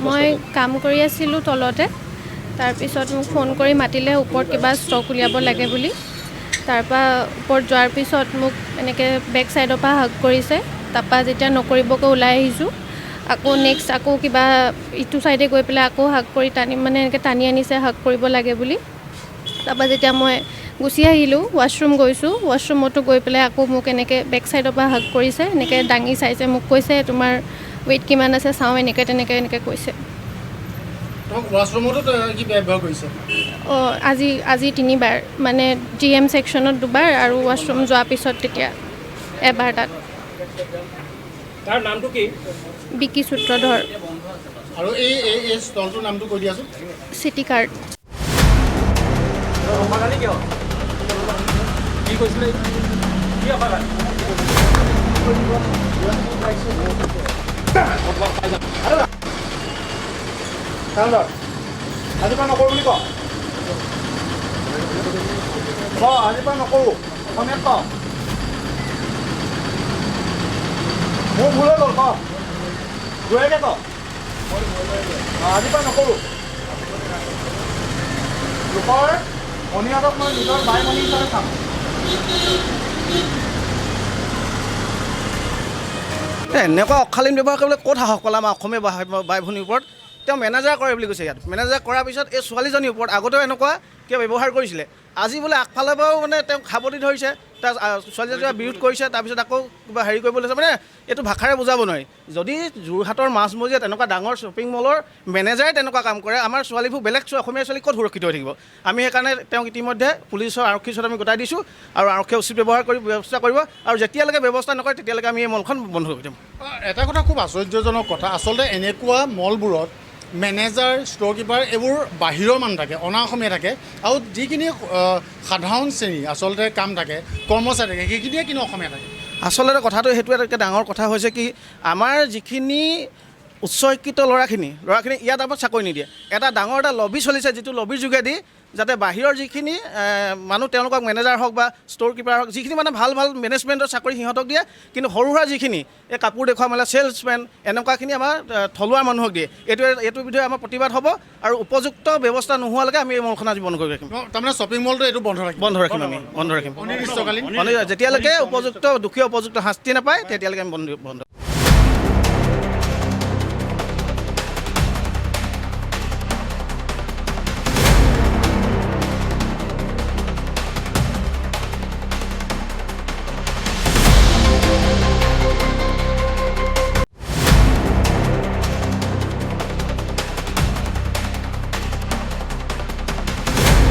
মই কাম কৰি আছিলোঁ তলতে তাৰপিছত মোক ফোন কৰি মাতিলে ওপৰত কিবা ষ্টক উলিয়াব লাগে বুলি তাৰপৰা ওপৰত যোৱাৰ পিছত মোক এনেকৈ বেক চাইডৰ পৰা হাগ কৰিছে তাৰপৰা যেতিয়া নকৰিবকৈ ওলাই আহিছোঁ আকৌ নেক্সট আকৌ কিবা ইটো চাইডে গৈ পেলাই আকৌ হাগ কৰি এনেকৈ টানি আনিছে হাগ কৰিব লাগে বুলি তাৰপৰা যেতিয়া মই গুচি আহিলোঁ ৱাশ্বৰুম গৈছোঁ ৱাশ্বৰুমতো গৈ পেলাই আকৌ মোক এনেকৈ বেক চাইডৰ পৰা হাগ কৰিছে এনেকৈ দাঙি চাইছে মোক কৈছে তোমাৰ ৱেইট কিমান আছে চাওঁ এনেকৈ কৈছে ৱাশ্বৰুমতো কি ব্যৱহাৰ কৰিছে অঁ আজি 3বাৰ মানে GM ছেকশ্যনত 2বাৰ আৰু ৱাশ্বৰুম যোৱাৰ পিছত তেতিয়া এবাৰ তাত তাৰ নামটো কি বিকি সূত্ৰধৰ আৰু এই ষ্টলটোৰ নামটো কৈ দিয়াচোন চিটি কাৰ্ড কি কৈছিলে কি অফাৰ আজিৰ পৰা নকৰোঁ বুলি ক আজিৰ পৰা নকৰোঁ অসমীয়াত ক মোৰ ভুল হৈ গ'ল ক জোৰেকৈ ক আজিৰ পৰা নকৰোঁ লোকৰ ভনীহঁতক মই নিজৰ বাই ভনী হিচাপে চাম এনেকুৱা অশালীন ব্যৱহাৰ কৰিবলৈ ক'ত সাহস পালে আমাৰ অসমীয়া বাই ভনীৰ ওপৰত তেওঁ মেনেজাৰ কৰে বুলি কৈছে ইয়াত মেনেজাৰ কৰাৰ পিছত এই ছোৱালীজনীৰ ওপৰত আগতেও এনেকুৱা কিয় ব্যৱহাৰ কৰিছিলে আজি বোলে আগফালৰ পৰাও মানে তেওঁক সাৱটি ধৰিছে তাৰ ছোৱালীজনীয়ে বিৰোধ কৰিছে তাৰপিছত আকৌ কিবা হেৰি কৰিব লৈছে মানে এইটো ভাষাৰে বুজাব নোৱাৰি যদি যোৰহাটৰ মাজমজিয়াত এনেকুৱা ডাঙৰ শ্বপিং মলৰ মেনেজাৰে তেনেকুৱা কাম কৰে আমাৰ ছোৱালীবোৰ বেলেগ অসমীয়া ছোৱালী ক'ত সুৰক্ষিত হৈ থাকিব আমি সেইকাৰণে তেওঁক ইতিমধ্যে পুলিচৰ আৰক্ষীৰ ওচৰত আমি গোটাই দিছোঁ আৰু আৰক্ষীয়ে উচিত ব্যৱস্থা কৰিব আৰু যেতিয়ালৈকে ব্যৱস্থা নকৰে তেতিয়ালৈকে আমি এই মলখন বন্ধ কৰি দিম এটা কথা খুব আশ্চৰ্যজনক কথা আচলতে এনেকুৱা মলবোৰত মেনেজাৰ ষ্ট'ৰ কিপাৰ এইবোৰ বাহিৰৰ মানুহ থাকে অনা অসমীয়া থাকে আৰু যিখিনি সাধাৰণ শ্ৰেণী আচলতে কাম থাকে কৰ্মচাৰী থাকে সেইখিনিয়ে কিন্তু অসমীয়া থাকে আচলতে কথাটো সেইটো এটা ডাঙৰ কথা হৈছে কি আমাৰ যিখিনি উচ্চ শিক্ষিত ল'ৰাখিনি ইয়াত আমাক চাকৰি নিদিয়ে এটা ডাঙৰ এটা লবি চলিছে যিটো লবিৰ যোগেদি যাতে বাহিৰৰ যিখিনি মানুহ তেওঁলোকক মেনেজাৰ হওক বা ষ্ট'ৰ কিপাৰ হওক যিখিনি মানে ভাল মেনেজমেণ্টৰ চাকৰি সিহঁতক দিয়ে কিন্তু সৰু সুৰা যিখিনি এই কাপোৰ দেখুওৱা মেলা চেলছমেন এনেকুৱাখিনি আমাৰ থলুৱা মানুহক দিয়ে এইটো বিধে আমাৰ প্ৰতিবাদ হ'ব আৰু উপযুক্ত ব্যৱস্থা নোহোৱালৈকে আমি এই মলখন আজি বন্ধ কৰি ৰাখিম তাৰমানে শ্বপিং মলটো এইটো বন্ধ ৰাখিম আমি বন্ধ ৰাখিম অনিৰ্দিষ্টকালীন যেতিয়ালৈকে উপযুক্ত দুখীয়া উপযুক্ত শাস্তি নাপায় তেতিয়ালৈকে আমি বন্ধ